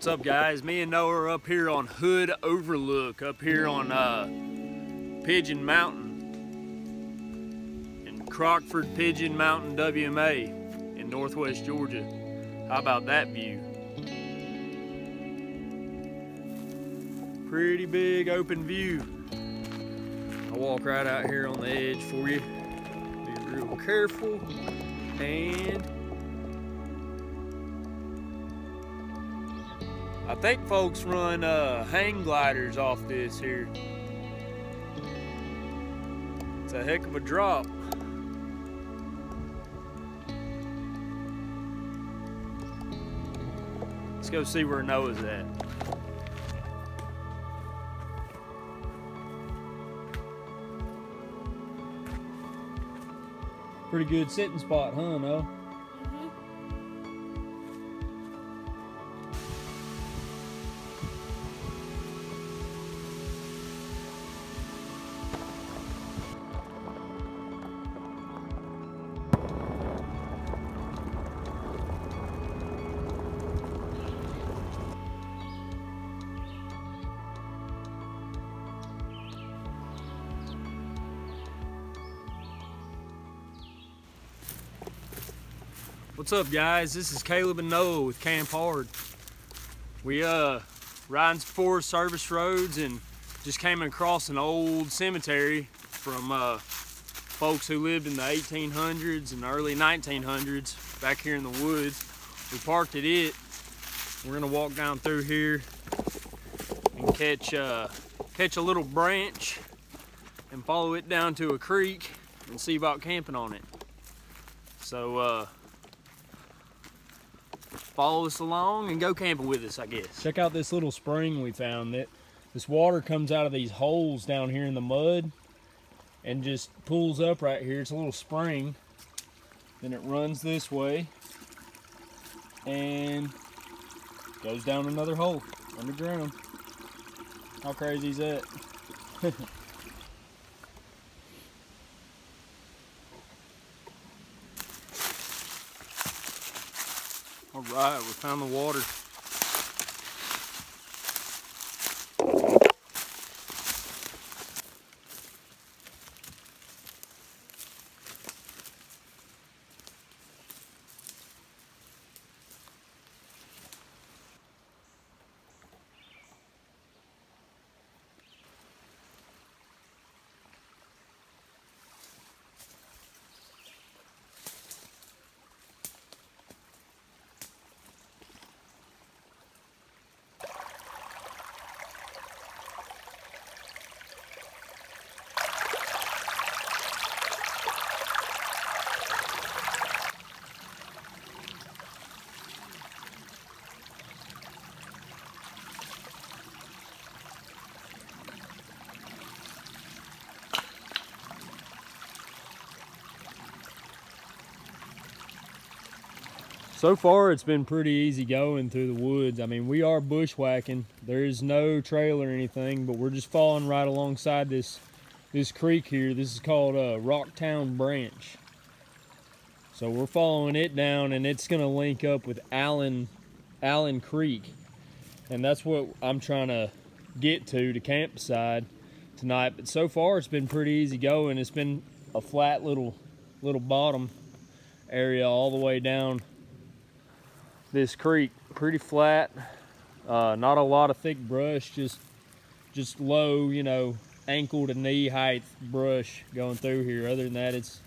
What's up, guys? Me and Noah are up here on Hood Overlook, up here on Pigeon Mountain in Crockford, Pigeon Mountain, WMA in northwest Georgia. How about that view? Pretty big open view. I'll walk right out here on the edge for you. Be real careful. And I think folks run hang gliders off this here. It's a heck of a drop. Let's go see where Noah's at. Pretty good sitting spot, huh, Noah? What's up, guys? This is Caleb and Noah with Campfire. We riding Forest Service roads and just came across an old cemetery from folks who lived in the 1800s and early 1900s back here in the woods. We parked at it. We're gonna walk down through here and catch a little branch and follow it down to a creek and see about camping on it. So follow us along and go camping with us, I guess. Check out this little spring we found. This water comes out of these holes down here in the mud and just pools up right here. It's a little spring. Then it runs this way and goes down another hole underground. How crazy is that? All right, we found the water. So far, it's been pretty easy going through the woods. I mean, we are bushwhacking. There is no trail or anything, but we're just following right alongside this creek here. This is called Rocktown Branch. So we're following it down, and it's gonna link up with Allen Creek. And that's what I'm trying to get to campsite tonight. But so far, it's been pretty easy going. It's been a flat little bottom area all the way down this creek, pretty flat, not a lot of thick brush, just low, you know, ankle to knee height brush going through here. Other than that, it's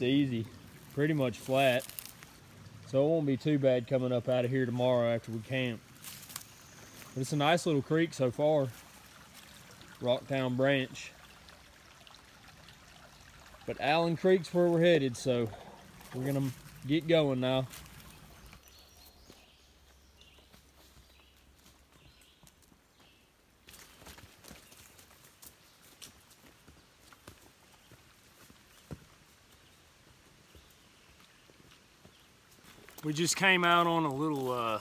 easy, pretty much flat, so it won't be too bad coming up out of here tomorrow after we camp. But it's a nice little creek so far. Rocktown Branch, but Allen Creek's where we're headed, so we're gonna get going now. We just came out on a little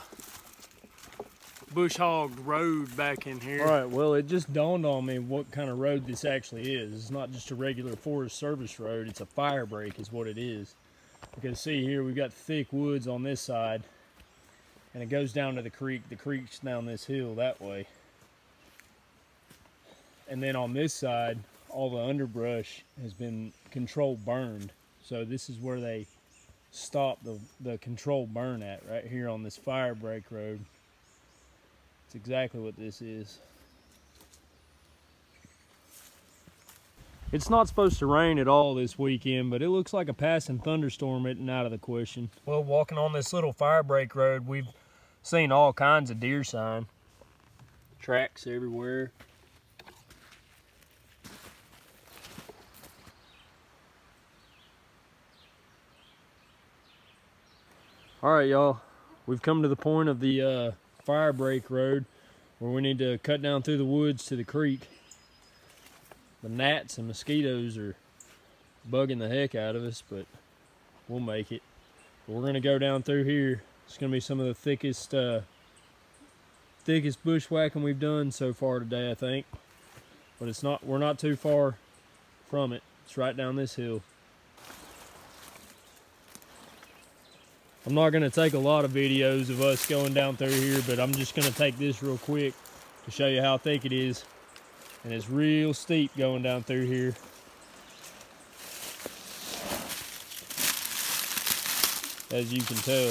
bush hogged road back in here. All right, well, it just dawned on me what kind of road this actually is. It's not just a regular Forest Service road, it's a fire break is what it is. You can see here we've got thick woods on this side, and it goes down to the creek. The creek's down this hill that way. And then on this side, all the underbrush has been controlled burned. So this is where they stop the controlled burn at, right here on this fire break road. It's exactly what this is. It's not supposed to rain at all this weekend, but it looks like a passing thunderstorm isn't out of the question. Well, walking on this little fire break road, we've seen all kinds of deer sign. Tracks everywhere. All right, y'all, we've come to the point of the fire break road where we need to cut down through the woods to the creek. The gnats and mosquitoes are bugging the heck out of us, but we'll make it. But we're gonna go down through here. It's gonna be some of the thickest bushwhacking we've done so far today, I think. But it's not, we're not too far from it. It's right down this hill. I'm not gonna take a lot of videos of us going down through here, but I'm just gonna take this real quick to show you how thick it is. And it's real steep going down through here. As you can tell.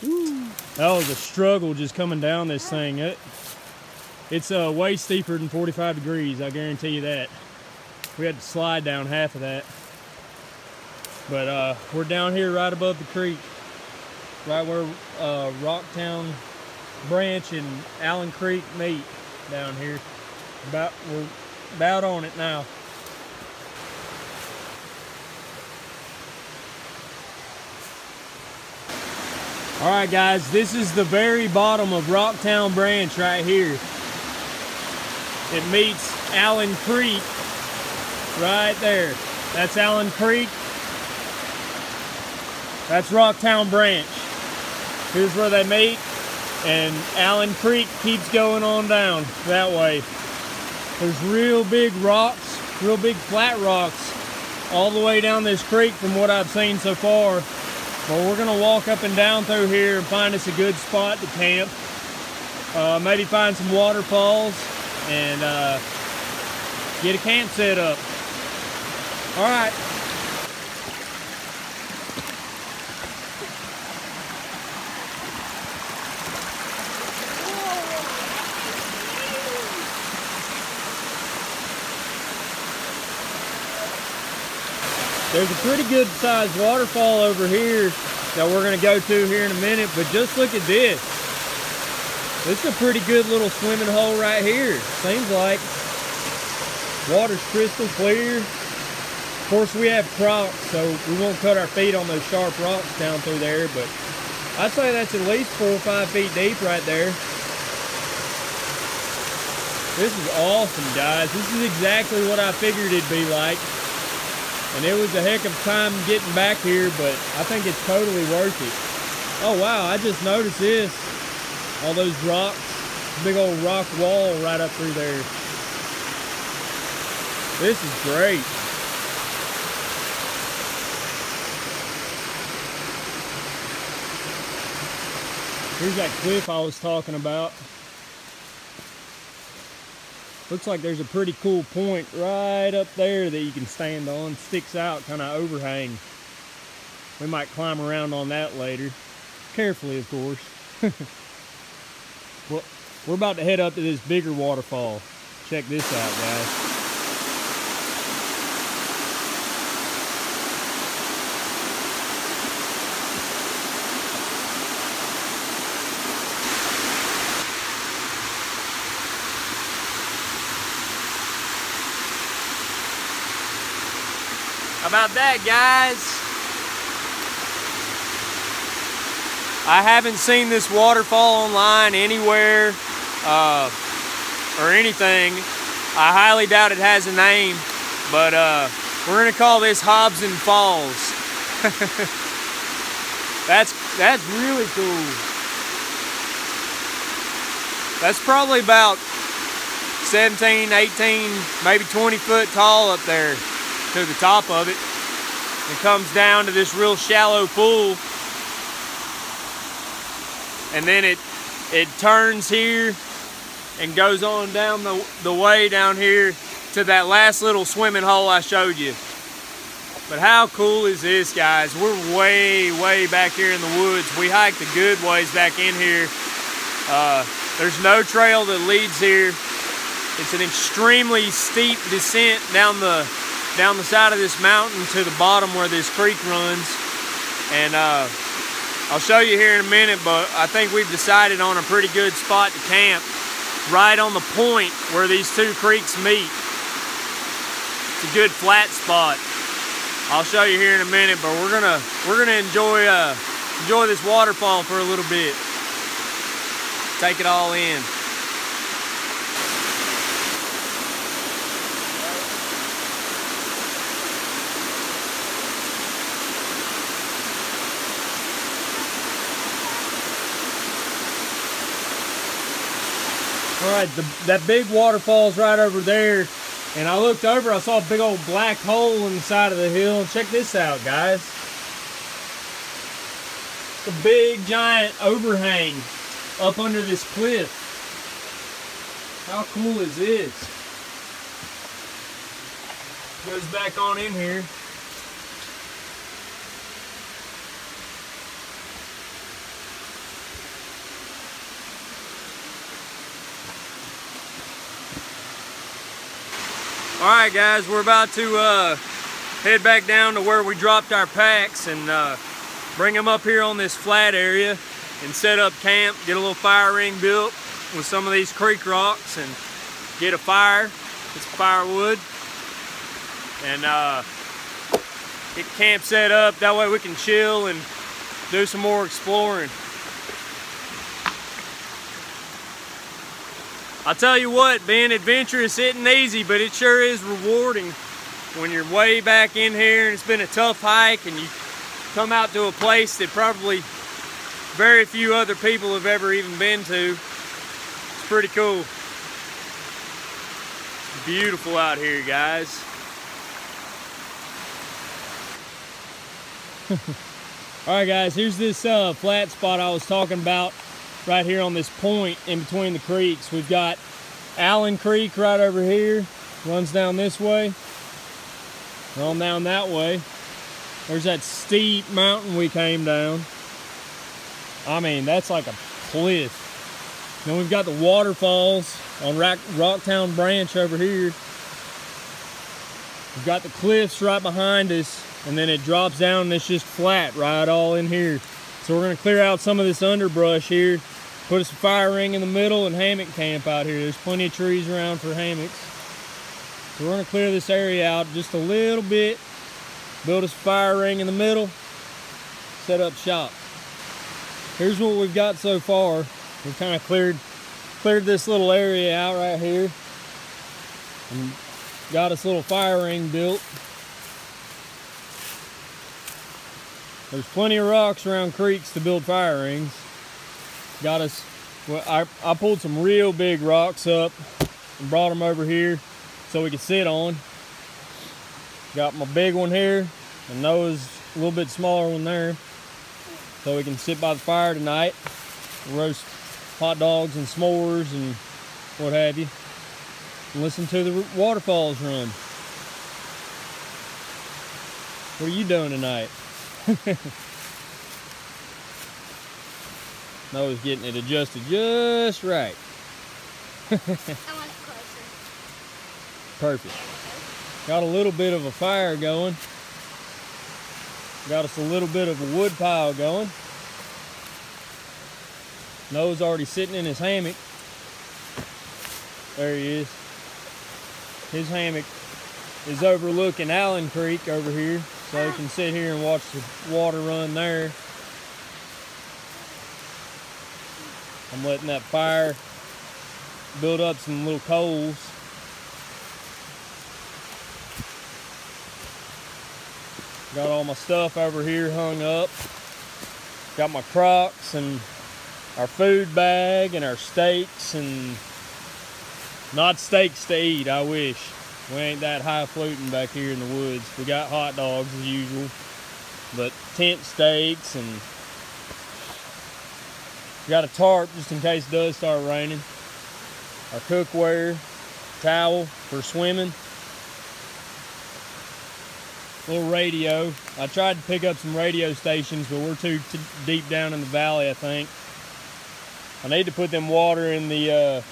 Woo. That was a struggle just coming down this thing. It's way steeper than 45 degrees, I guarantee you that. We had to slide down half of that. But we're down here right above the creek, right where Rocktown Branch and Allen Creek meet down here. We're about on it now. All right, guys, this is the very bottom of Rocktown Branch right here. It meets Allen Creek right there. That's Allen Creek. That's Rocktown Branch. Here's where they meet, and Allen Creek keeps going on down that way. There's real big rocks, real big flat rocks all the way down this creek from what I've seen so far. But we're gonna walk up and down through here and find us a good spot to camp. Maybe find some waterfalls and get a camp set up. All right. There's a pretty good sized waterfall over here that we're gonna go to here in a minute, but just look at this. This is a pretty good little swimming hole right here. Seems like water's crystal clear. Of course, we have Crocs, so we won't cut our feet on those sharp rocks down through there, but I'd say that's at least 4 or 5 feet deep right there. This is awesome, guys. This is exactly what I figured it'd be like. And it was a heck of a time getting back here, but I think it's totally worth it. Oh wow, I just noticed this. All those rocks, big old rock wall right up through there. This is great. Here's that cliff I was talking about. Looks like there's a pretty cool point right up there that you can stand on. Sticks out, kind of overhang. We might climb around on that later. Carefully, of course. Well, we're about to head up to this bigger waterfall. Check this out, guys. How about that, guys? I haven't seen this waterfall online anywhere or anything. I highly doubt it has a name, but we're gonna call this Hobson Falls. That's really cool. That's probably about 17, 18, maybe 20 foot tall up there to the top of it. It comes down to this real shallow pool. And then it turns here and goes on down the way down here to that last little swimming hole I showed you. But how cool is this, guys? We're way, way back here in the woods. We hiked a good ways back in here. There's no trail that leads here. It's an extremely steep descent down the side of this mountain to the bottom where this creek runs. And I'll show you here in a minute, but I think we've decided on a pretty good spot to camp right on the point where these two creeks meet. It's a good flat spot. I'll show you here in a minute, but we're gonna enjoy this waterfall for a little bit. Take it all in. All right, that big waterfall's right over there. And I looked over, I saw a big old black hole in the side of the hill. Check this out, guys. It's a big, giant overhang up under this cliff. How cool is this? Goes back on in here. All right, guys, we're about to head back down to where we dropped our packs and bring them up here on this flat area and set up camp, get a little fire ring built with some of these creek rocks and get a fire, get some firewood, and get camp set up. That way we can chill and do some more exploring. I'll tell you what, being adventurous isn't easy, but it sure is rewarding when you're way back in here and it's been a tough hike and you come out to a place that probably very few other people have ever even been to. It's pretty cool. It's beautiful out here, guys. All right, guys, here's this flat spot I was talking about. Right here on this point in between the creeks. We've got Allen Creek right over here, runs down this way, on down that way. There's that steep mountain we came down. I mean, that's like a cliff. Then we've got the waterfalls on Rocktown Branch over here. We've got the cliffs right behind us, and then it drops down and it's just flat right all in here. So we're gonna clear out some of this underbrush here, put us a fire ring in the middle and hammock camp out here. There's plenty of trees around for hammocks. So we're gonna clear this area out just a little bit, build us a fire ring in the middle, set up shop. Here's what we've got so far. We've kind of cleared this little area out right here and got us a little fire ring built. There's plenty of rocks around creeks to build fire rings. Got us, well, I pulled some real big rocks up and brought them over here so we could sit on. Got my big one here, and Noah's a little bit smaller one there, so we can sit by the fire tonight, roast hot dogs and s'mores and what have you, and listen to the waterfalls run. What are you doing tonight? Noah's getting it adjusted just right. I want it closer. Perfect. Got a little bit of a fire going. Got us a little bit of a wood pile going. Noah's already sitting in his hammock. There he is. His hammock is overlooking Allen Creek over here, so he can sit here and watch the water run there. I'm letting that fire build up some little coals. Got all my stuff over here hung up. Got my Crocs and our food bag and our steaks and Not steaks to eat, I wish. We ain't that highfalutin back here in the woods. We got hot dogs as usual, but tent steaks, and got a tarp just in case it does start raining. Our cookware, towel for swimming. Little radio. I tried to pick up some radio stations, but we're too deep down in the valley, I think. I need to put them water in the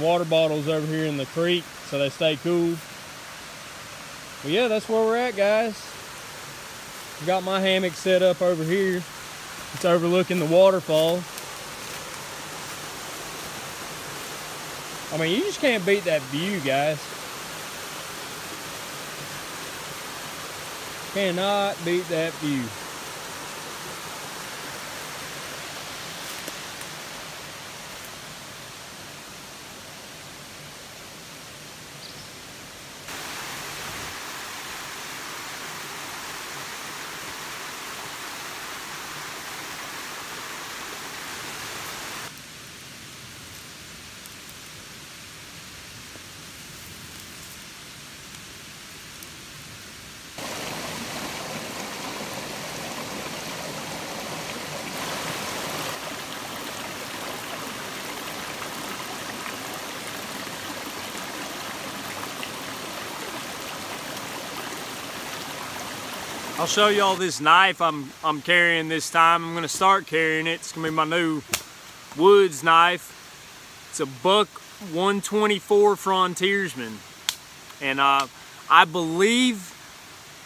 water bottles over here in the creek so they stay cool. But yeah, that's where we're at, guys. I got my hammock set up over here. It's overlooking the waterfall. I mean, you just can't beat that view, guys. Cannot beat that view. I'll show you all this knife I'm carrying this time. I'm gonna start carrying it. It's gonna be my new woods knife. It's a buck 124 frontiersman, and I believe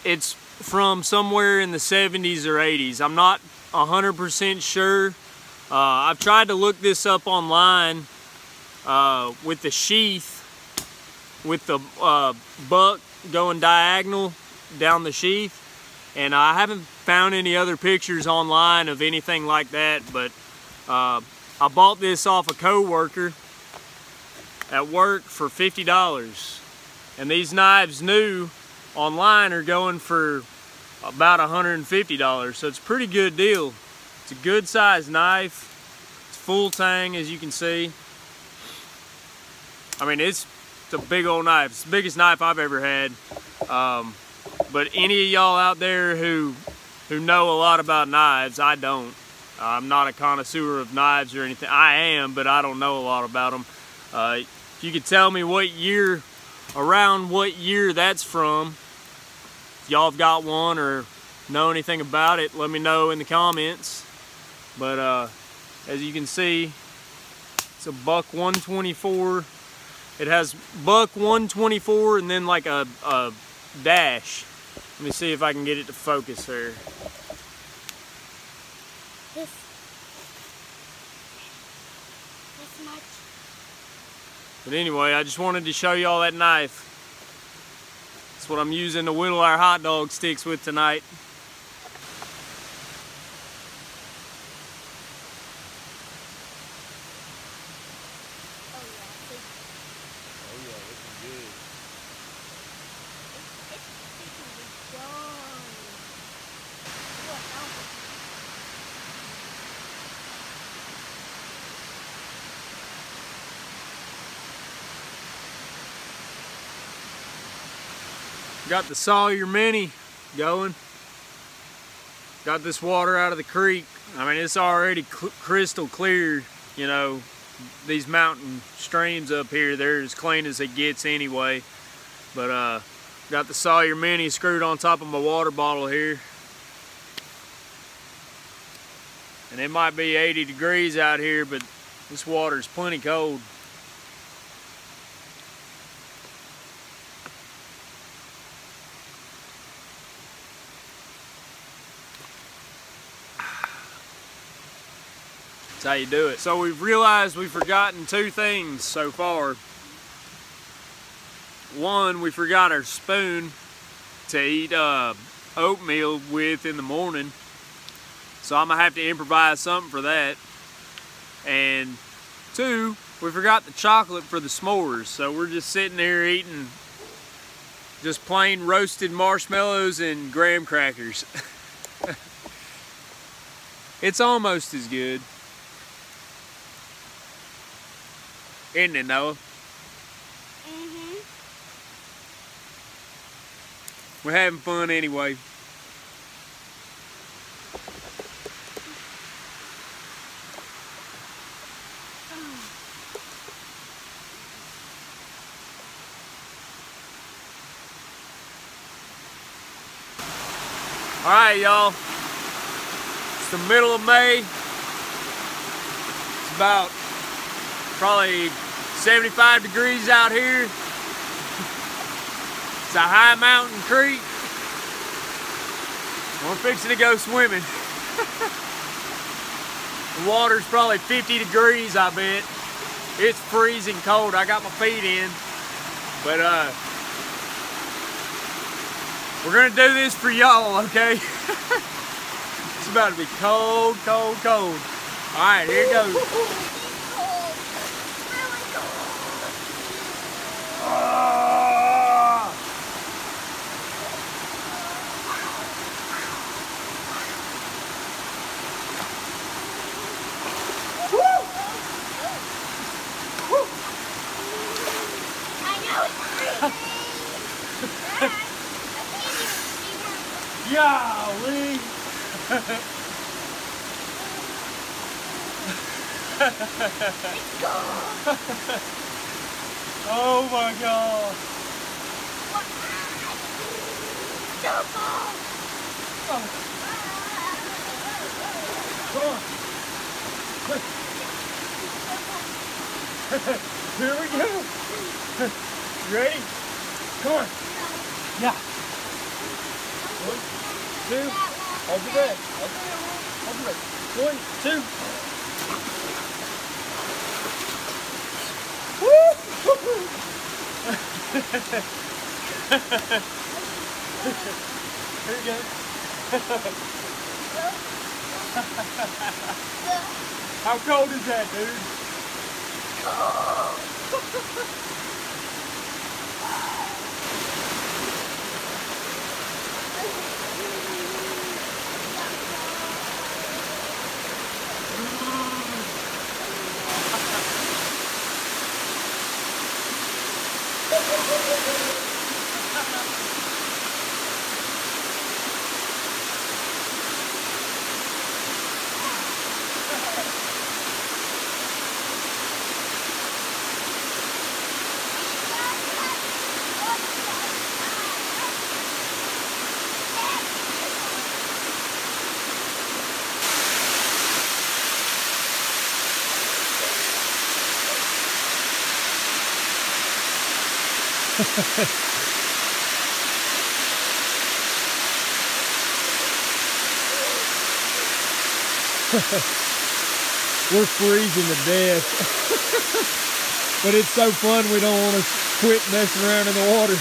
it's from somewhere in the 70s or 80s. I'm not 100% sure. I've tried to look this up online with the sheath, with the buck going diagonal down the sheath. And I haven't found any other pictures online of anything like that, but I bought this off a co-worker at work for $50. And these knives new online are going for about $150, so it's a pretty good deal. It's a good size knife. It's full tang, as you can see. I mean, it's a big old knife. It's the biggest knife I've ever had. But any of y'all out there who know a lot about knives, I don't. I'm not a connoisseur of knives or anything. I am, but I don't know a lot about them. If you could tell me what year, around what year that's from, if y'all have got one or know anything about it, let me know in the comments. But as you can see, it's a buck 124. It has buck 124 and then like a dash. Let me see if I can get it to focus there. This much. But anyway, I just wanted to show you all that knife. That's what I'm using to whittle our hot dog sticks with tonight. Got the Sawyer Mini going. Got this water out of the creek. I mean, it's already crystal clear. You know, these mountain streams up here, they're as clean as it gets anyway. But got the Sawyer Mini screwed on top of my water bottle here. And it might be 80 degrees out here, but this water is plenty cold. That's how you do it. So we've realized we've forgotten two things so far. One, we forgot our spoon to eat oatmeal with in the morning. So I'm gonna have to improvise something for that. And two, we forgot the chocolate for the s'mores. So we're just sitting there eating just plain roasted marshmallows and graham crackers. It's almost as good. Isn't it, Noah? We're having fun anyway. All right, y'all. It's the middle of May. It's about probably 75 degrees out here. It's a high mountain creek. We're fixing to go swimming. The water's probably 50 degrees, I bet. It's freezing cold. I got my feet in. But we're gonna do this for y'all, okay? It's about to be cold, cold, cold. All right, here it goes. Golly! Oh my God! Oh. Come on! Here we go! You ready? Come on! Yeah! 1, 2, hold your breath. Hold your breath. 1, 2. Woo! Here you go. How cold is that, dude? We're freezing to death. But it's so fun, we don't want to quit messing around in the water.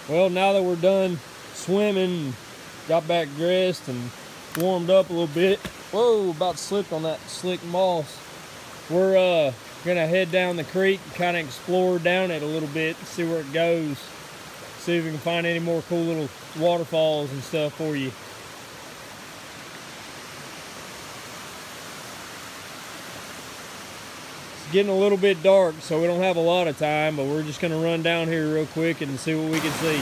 Well, now that we're done swimming, got back dressed and warmed up a little bit. Whoa, about slipped on that slick moss. We're gonna head down the creek and kind of explore down it a little bit, see where it goes. See if we can find any more cool little waterfalls and stuff for you. It's getting a little bit dark, so we don't have a lot of time, but we're just gonna run down here real quick and see what we can see.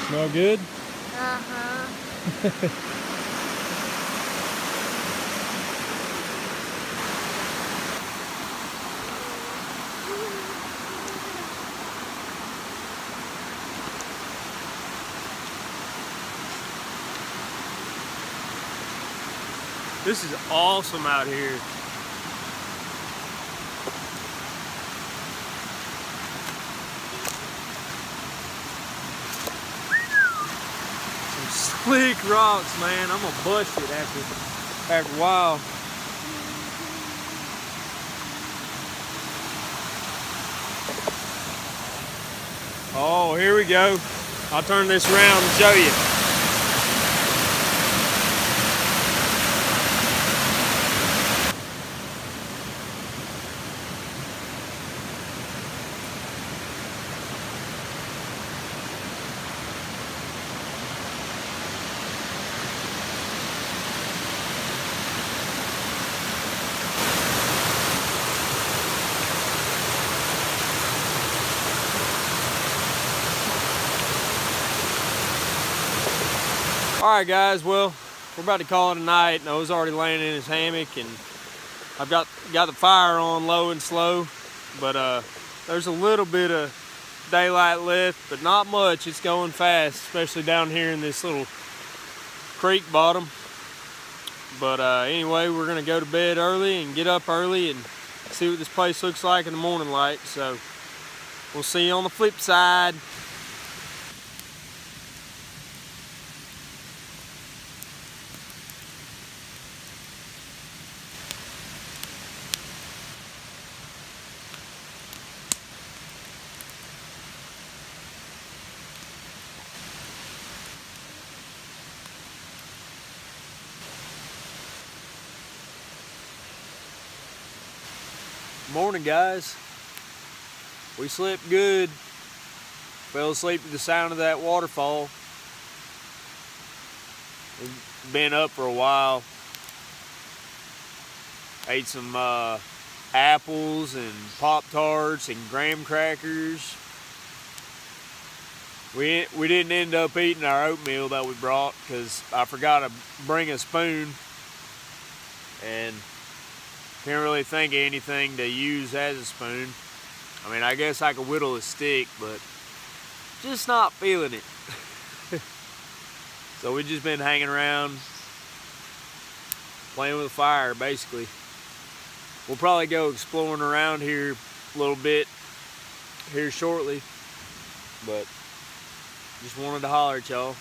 Smell good? Uh-huh. This is awesome out here. Some slick rocks, man. I'm gonna bust it after a while. Oh, here we go. I'll turn this around and show you. All right, guys, well, we're about to call it a night. Noah's already laying in his hammock, and I've got the fire on low and slow, but there's a little bit of daylight left, but not much. It's going fast, especially down here in this little creek bottom. But anyway, we're gonna go to bed early and get up early and see what this place looks like in the morning light. So we'll see you on the flip side. Morning, guys. We slept good. Fell asleep to the sound of that waterfall. We've been up for a while. Ate some apples and Pop-Tarts and graham crackers. We didn't end up eating our oatmeal that we brought because I forgot to bring a spoon, and can't really think of anything to use as a spoon. I mean, I guess I could whittle a stick, but just not feeling it. So we just been hanging around, playing with the fire, basically. We'll probably go exploring around here a little bit here shortly, but just wanted to holler at y'all.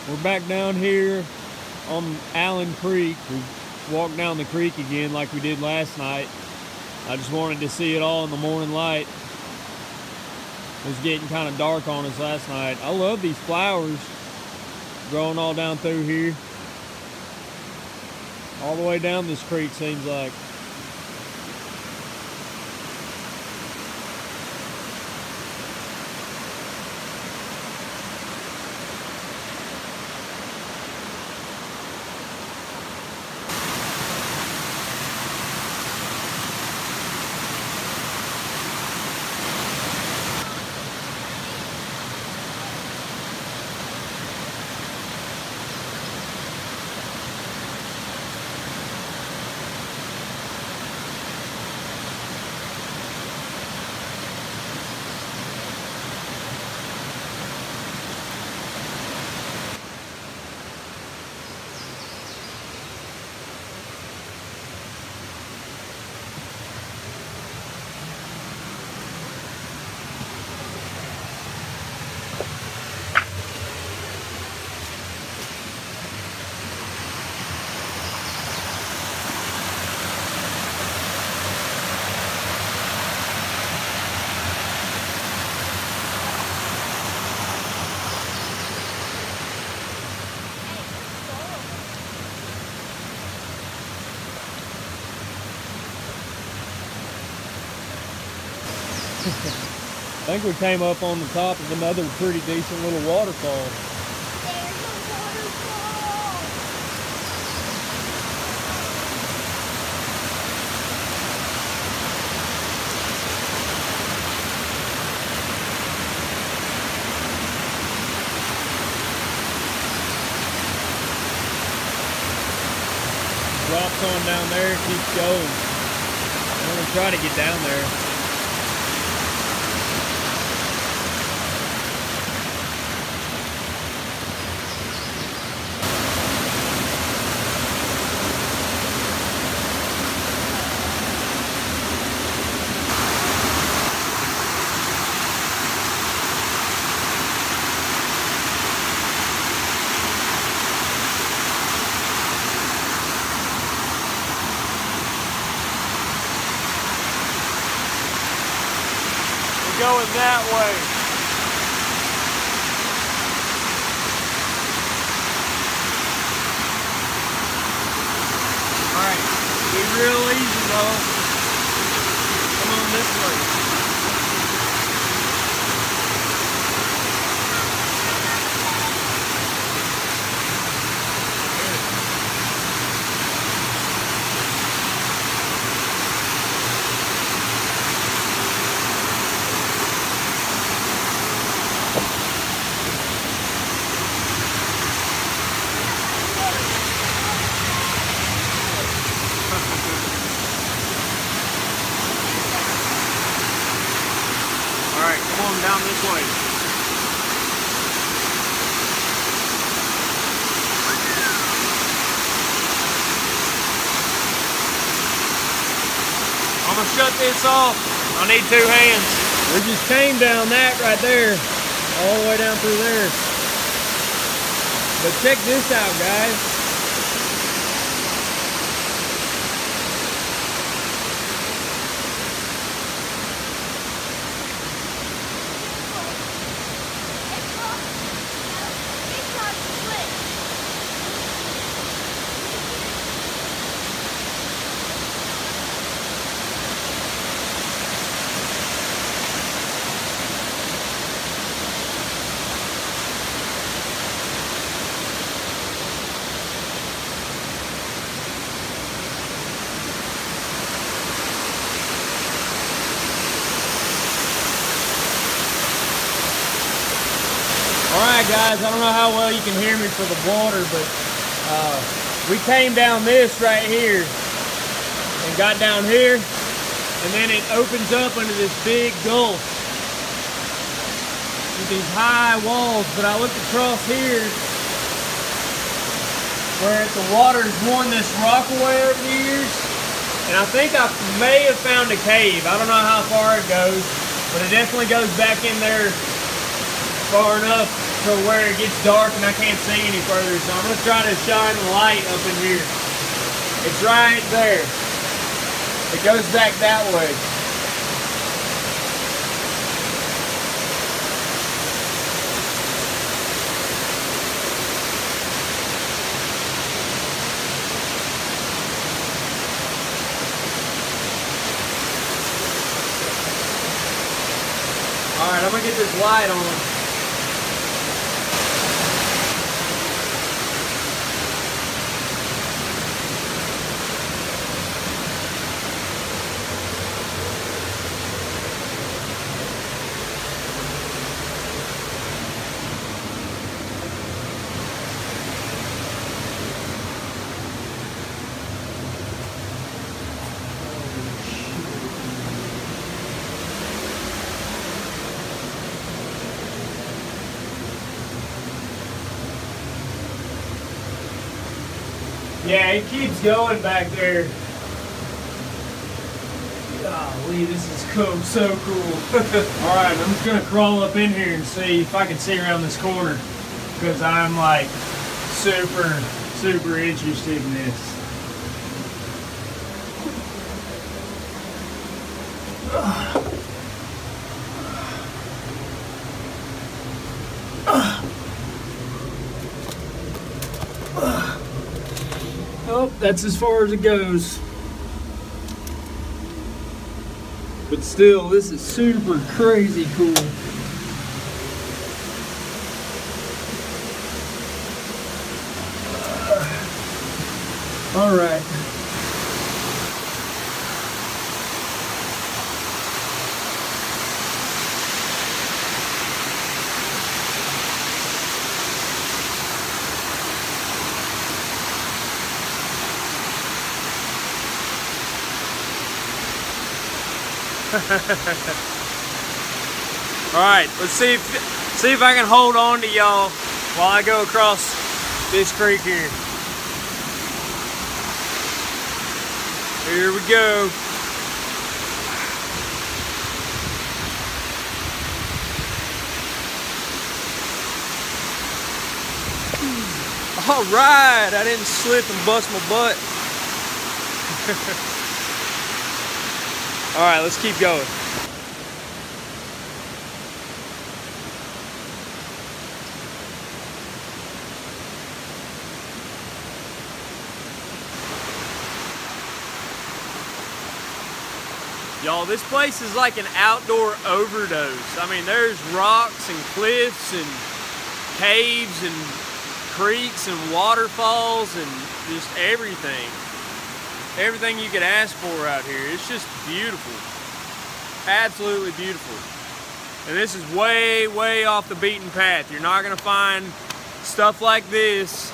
We're back down here on Allen Creek. We walked down the creek again like we did last night. I just wanted to see it all in the morning light. It was getting kind of dark on us last night. I love these flowers growing all down through here. All the way down this creek, seems like. think we came up on the top of another pretty decent little waterfall. There's a waterfall. Drops on down there, keeps going. I'm gonna try to get down there. Going that way. Alright, be real easy though. Come on this way. Alright, come on down this way. I'm gonna shut this off. I need 2 hands. We just came down that right there, all the way down through there. But check this out, guys. Alright guys, I don't know how well you can hear me for the water, but we came down this right here and got down here, and then it opens up into this big gulf with these high walls. But I looked across here where the water's worn this rock away over the years, and I think I may have found a cave. I don't know how far it goes, but it definitely goes back in there far enough to where it gets dark and I can't see any further. So I'm going to try to shine the light up in here. It's right there. It goes back that way. Alright, I'm going to get this light on. Yeah, it keeps going back there. Golly, this is cool, so cool. Alright, I'm just gonna crawl up in here and see if I can see around this corner, because I'm like super interested in this. Oh, that's as far as it goes. But still, this is super crazy cool. All right. All right, let's see if I can hold on to y'all while I go across this creek here. Here we go. All right, I didn't slip and bust my butt. All right, let's keep going. Y'all, this place is like an outdoor overdose. I mean, there's rocks and cliffs and caves and creeks and waterfalls and just everything. Everything you could ask for out here. It's just beautiful. Absolutely beautiful. And this is way, way off the beaten path. You're not gonna find stuff like this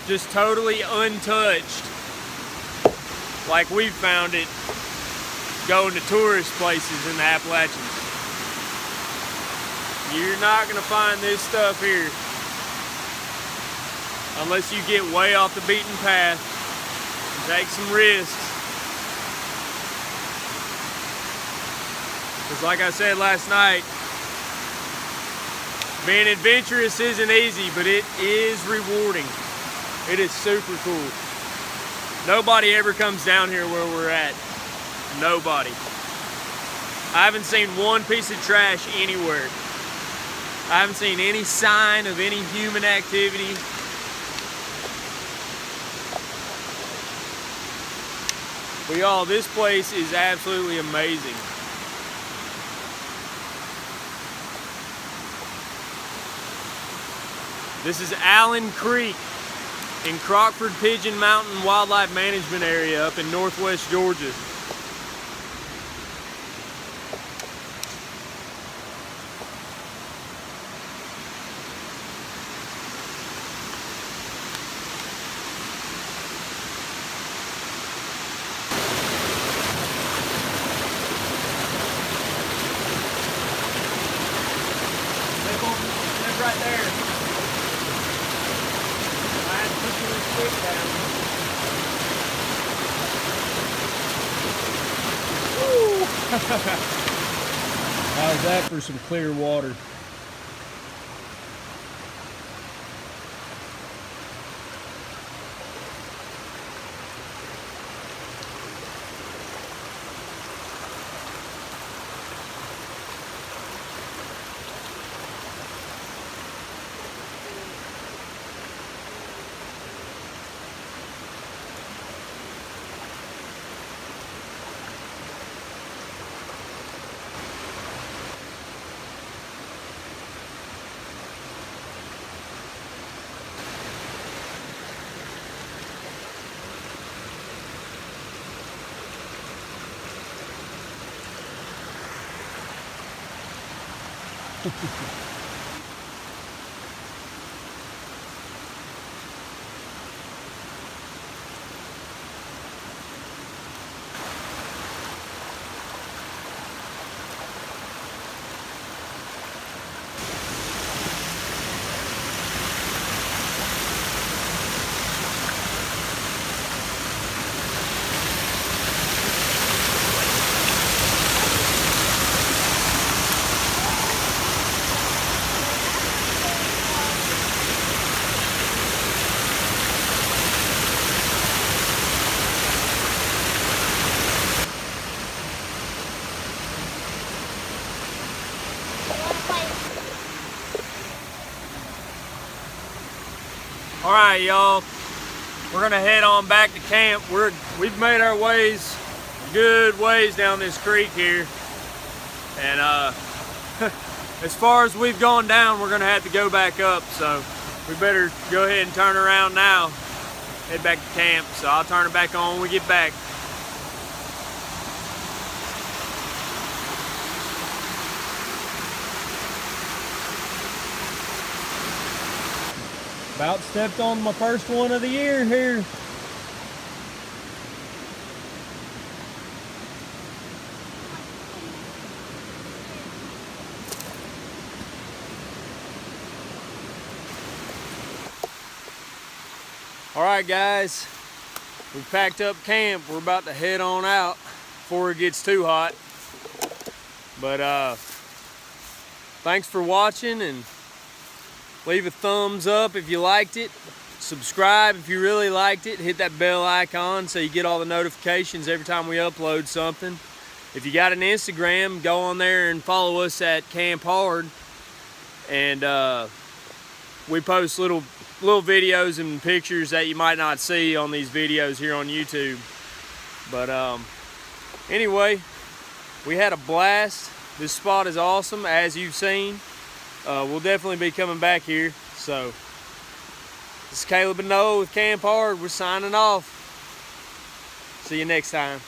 just totally untouched like we've found it going to tourist places in the Appalachians. You're not gonna find this stuff here unless you get way off the beaten path and take some risks. Because like I said last night, being adventurous isn't easy, but it is rewarding. It is super cool. Nobody ever comes down here where we're at. Nobody. I haven't seen one piece of trash anywhere. I haven't seen any sign of any human activity. But y'all, this place is absolutely amazing. This is Allen Creek in Crockford Pigeon Mountain Wildlife Management Area up in northwest Georgia. Right there. I had to put this stick down. Woo! How's that for some clear water? All right, y'all, we're gonna head on back to camp. We've made our ways good ways down this creek here. And as far as we've gone down, we're gonna have to go back up. So we better go ahead and turn around now, head back to camp. So I'll turn it back on when we get back. About stepped on my first one of the year here. All right, guys, we packed up camp. We're about to head on out before it gets too hot. But thanks for watching, and leave a thumbs up if you liked it. Subscribe if you really liked it. Hit that bell icon so you get all the notifications every time we upload something. If you got an Instagram, go on there and follow us at Camp Hard. And we post little videos and pictures that you might not see on these videos here on YouTube. But anyway, we had a blast. This spot is awesome, as you've seen. We'll definitely be coming back here. So this is Caleb and Noah with Camp Hard. We're signing off. See you next time.